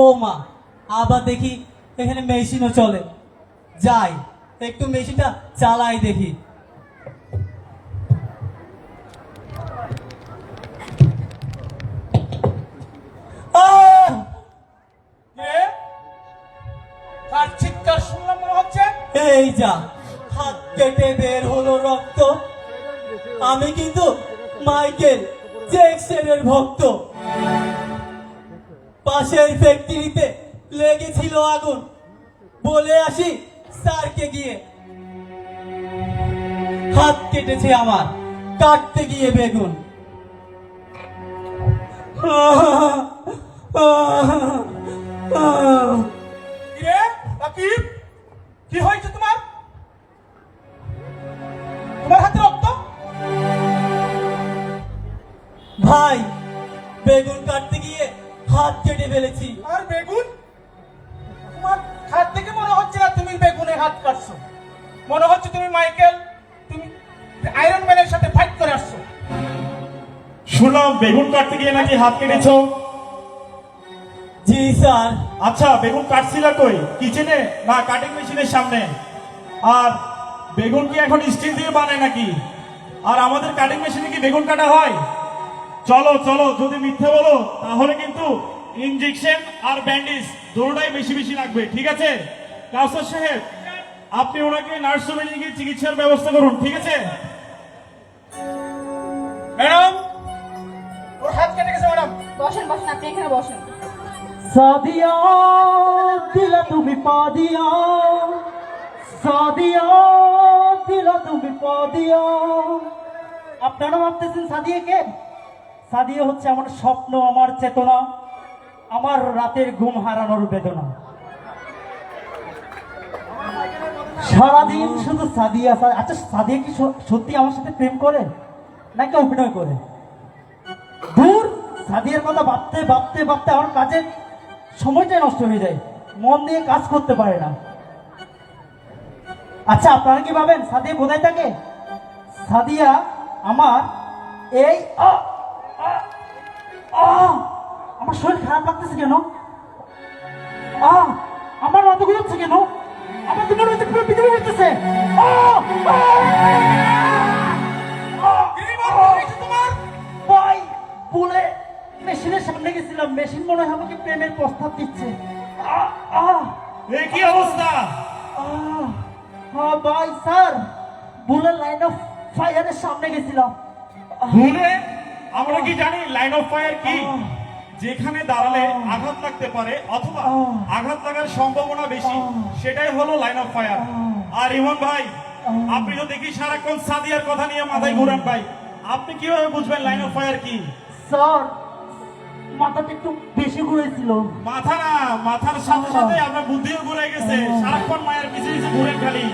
ও মা, আবার দেখি এখানে মেশিনও চলে। যাই একটু মেশিনটা চালাই দেখি। কার চিৎকার শুনলাম মনে হচ্ছে? এই যা, হাত কেটে বের হলো রক্ত। আমি কিন্তু মাইকেল জ্যাকসনের ভক্ত। পাশের ফ্যাক্টরিতে লেগেছিল আগুন, বলে আসি স্যারকে গিয়ে। হাত কেটেছে আমার, কাটতে গিয়ে বেগুন। কিরে রাকিব, কি হয়েছে তোমার? তোমার হাতে রক্ত? ভাই, বেগুন কাটতে গিয়ে হাত কেটে ফেলেছি। আর বেগুন? তোমার হাত থেকে মনে হচ্ছে না তুমি বেগুনে হাত কাটছো। মনে হচ্ছে তুমি মাইকেল, তুমি আয়রন ম্যানের সাথে ফাইট করে আসছো। শুনলাম বেগুন কাটতে গিয়ে নাকি হাত কেটেছো। জি স্যার। আচ্ছা, বেগুন কাটছিলা কই? কিচেনে না কাটিং মেশিনের সামনে? আর বেগুন কি এখন স্টিল দিয়ে বানায় নাকি? আর আমাদের কাটিং মেশিনে কি বেগুন কাটা হয়? চলো চলো, যদি মিথ্যে বলো তাহলে কিন্তু ইনজেকশন আর ব্যান্ডেজ দুটোটাই বেশি বেশি লাগবে, ঠিক আছে? কাউসার সাহেব, আপনি ওনাকে নার্সিংহোমে নিয়ে গিয়ে চিকিৎসার ব্যবস্থা করুন, ঠিক আছে? ম্যাডাম, ওর হাত কেটে গেছে ম্যাডাম। বসেন বসেন, আপনি এখানে বসেন। সাদিয়া দিলা তুমি পা দিয়া, সাদিয়া দিলা তুমি পা দিয়া। আপনারা ভাবতেছেন সাদিয়া কে? সাদিয়া হচ্ছে আমার স্বপ্ন, আমার চেতনা, আমার রাতের ঘুম হারানোর বেদনা। সারাদিন শুধু সাদিয়া। আচ্ছা, সাদিয়া কি সত্যি আমার সাথে প্রেম করে নাকি অভিনয় করে? দূর, সাদিয়ার কথা ভাবতে ভাবতে ভাবতে আমার কাজের সময়টাই নষ্ট হয়ে যায়, মন দিয়ে কাজ করতে পারে না। আচ্ছা, আপনারা কি ভাবেন সাদিয়া কোথায় থাকে? সাদিয়া আমার এই আমার শরীর খারাপ লাগতেছে কেন? আমার মাথা ঘুরছে কেন? আমার তোমার মধ্যে পুরো পৃথিবী ঘুরতেছে। ভাই, বলে মেশিনের সামনে গেছিলাম, মেশিন মনে হয় আমাকে প্রেমের প্রস্তাব দিচ্ছে। এই কি অবস্থা? ভাই স্যার, বুলের লাইন অফ ফায়ারের সামনে গেছিলাম। ভুলে? আমরা কি জানি লাইন অফ ফায়ার কি? যেখানে দাঁড়ালে আঘাত লাগতে পারে অথবা আঘাত লাগার সম্ভাবনা বেশি, সেটাই হলো লাইন অফ ফায়ার। আর ইমন ভাই, আপনি তো দেখি সারাক্ষণ সাদিয়ার কথা নিয়ে মাথায় ঘুরান ভাই। আপনি কিভাবে বুঝবেন লাইন অফ ফায়ার কি? স্যার, মাথাটা একটু বেশি ঘুরেছিল। মাথা না, মাথার সাথে সাথে আপনার বুদ্ধিও ঘুরে গেছে। সারাক্ষণ মায়ের পিছে পিছে ঘুরে খালি।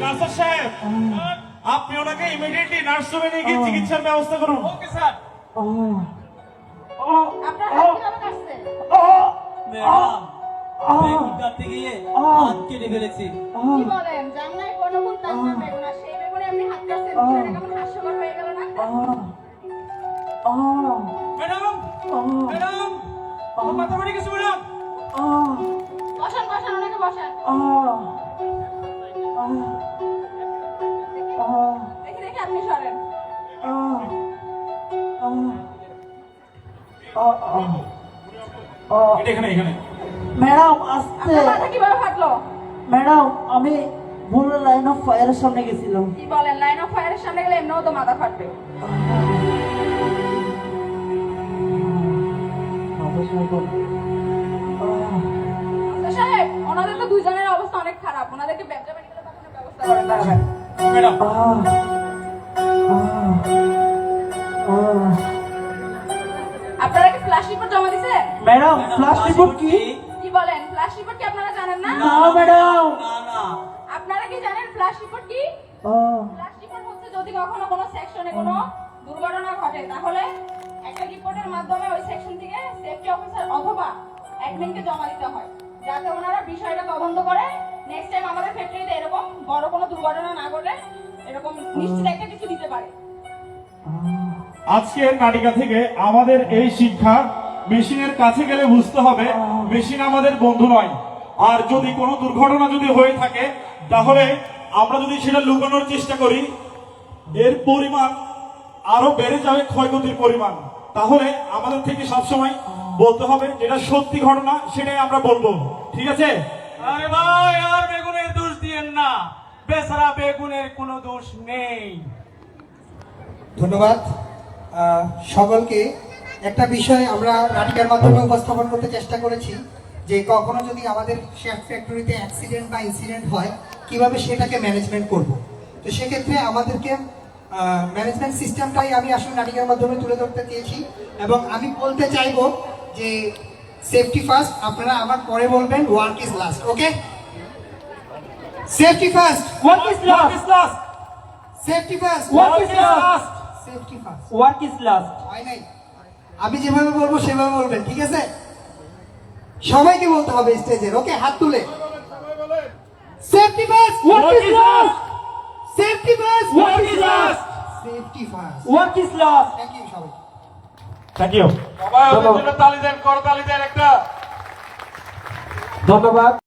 কাসার সাহেব, আপনি ওনাকে ইমিডিয়েটলি নার্সিংহোমে নিয়ে গিয়ে চিকিৎসার ব্যবস্থা করুন। Okay sir. আপনার হাত কিভাবে কাটছে? ম্যাডাম, বেগুন কাটতে গিয়ে হাত কেটে ফেলেছি। কি বলেন? জানলাই কোনো গুণ তাজনা বেগুন, আর সেই বেগুনে আপনি হাত কাটছেন, বিষয়টা কেমন হাস্যকর হয়ে গেল না? ম্যাডাম, ম্যাডাম, আমার মাথা বেড়ে গেছে ম্যাডাম। বসেন বসেন, ওনাকে বসেন। দেখি দেখি, আপনি সরেন। এখানে এখানে ম্যাডাম, আসতে। আপনার মাথা কিভাবে ফাটলো? ম্যাডাম, আমি বুলের লাইন অফ ফায়ারের সামনে গেছিলাম। কি বলেন? লাইন অফ ফায়ারের সামনে গেলে এমনিও তো মাথা ফাটবে। আচ্ছা সাহেব, ওনাদের তো দুইজনের অবস্থা অনেক খারাপ, ওনাদেরকে ব্যবসা মেডিকেলে পাঠানোর ব্যবস্থা করেন তাহলে। ম্যাডাম, আপনারা কি ফ্ল্যাশ রিপোর্ট জমা দিছেন? ম্যাডাম, ফ্ল্যাশ রিপোর্ট কি? কি বলেন? ফ্ল্যাশ রিপোর্ট কি আপনারা জানেন না? না ম্যাডাম। আপনারা কি জানেন ফ্ল্যাশ রিপোর্ট কি? ফ্ল্যাশ রিপোর্ট হচ্ছে যদি কখনো কোনো সেকশনে কোনো দুর্ঘটনা ঘটে, তাহলে একটা রিপোর্টের মাধ্যমে ওই সেকশন থেকে সেফটি অফিসার অথবা অ্যাডমিনকে জমা দিতে হয়, যাতে ওনারা বিষয়টা তদন্ত করে নেক্সট টাইম আমাদের ফ্যাক্টরিতে এরকম বড় কোনো দুর্ঘটনা না ঘটে, এরকম নিশ্চিত একটা কিছু দিতে পারে। আজকের নাটিকা থেকে আমাদের এই শিক্ষা মেশিনের কাছে গেলে বুঝতে হবে মেশিন আমাদের বন্ধু নয়। আর যদি কোনো দুর্ঘটনা যদি হয়ে থাকে তাহলে আমরা যদি সেটা লুকানোর চেষ্টা করি এর পরিমাণ আরো বেড়ে যাবে, ক্ষয়ক্ষতির পরিমাণ। তাহলে আমাদের থেকে সবসময় বলতে হবে যেটা সত্যি ঘটনা সেটাই আমরা বলবো, ঠিক আছে? আরে ভাই, আর বেগুনের দোষ দিয়েন না, বেচারা বেগুনের কোনো দোষ নেই। ধন্যবাদ সকলকে। একটা বিষয় আমরা নাটিকার মাধ্যমে উপস্থাপন করতে চেষ্টা করেছি যে কখনো যদি আমাদের শেফ ফ্যাক্টরিতে অ্যাক্সিডেন্ট বা ইনসিডেন্ট হয় কিভাবে সেটাকে ম্যানেজমেন্ট করব। তো সেক্ষেত্রে আমাদেরকে ম্যানেজমেন্ট সিস্টেমটাই আমি আসলে নাটিকার মাধ্যমে তুলে ধরতে চেয়েছি। এবং আমি বলতে চাইবো যে সেফটি ফার্স্ট, আপনারা আমার পরে বলবেন work is last. Okay, safety first, work is last, safety first, work is last, safety first. Work is last. হয় নাই, আমি যেভাবে বলবো সেভাবে বলবেন, ঠিক আছে? সবাইকে বলতে হবে স্টেজের। ওকে, হাত তুলে safety first, work is last, safety first, work is last, safety first. Work is last. Thank you সবাই। Thank you. সবাই ওদের জন্য তালি দেন, করতালি দেন একটা। ধন্যবাদ।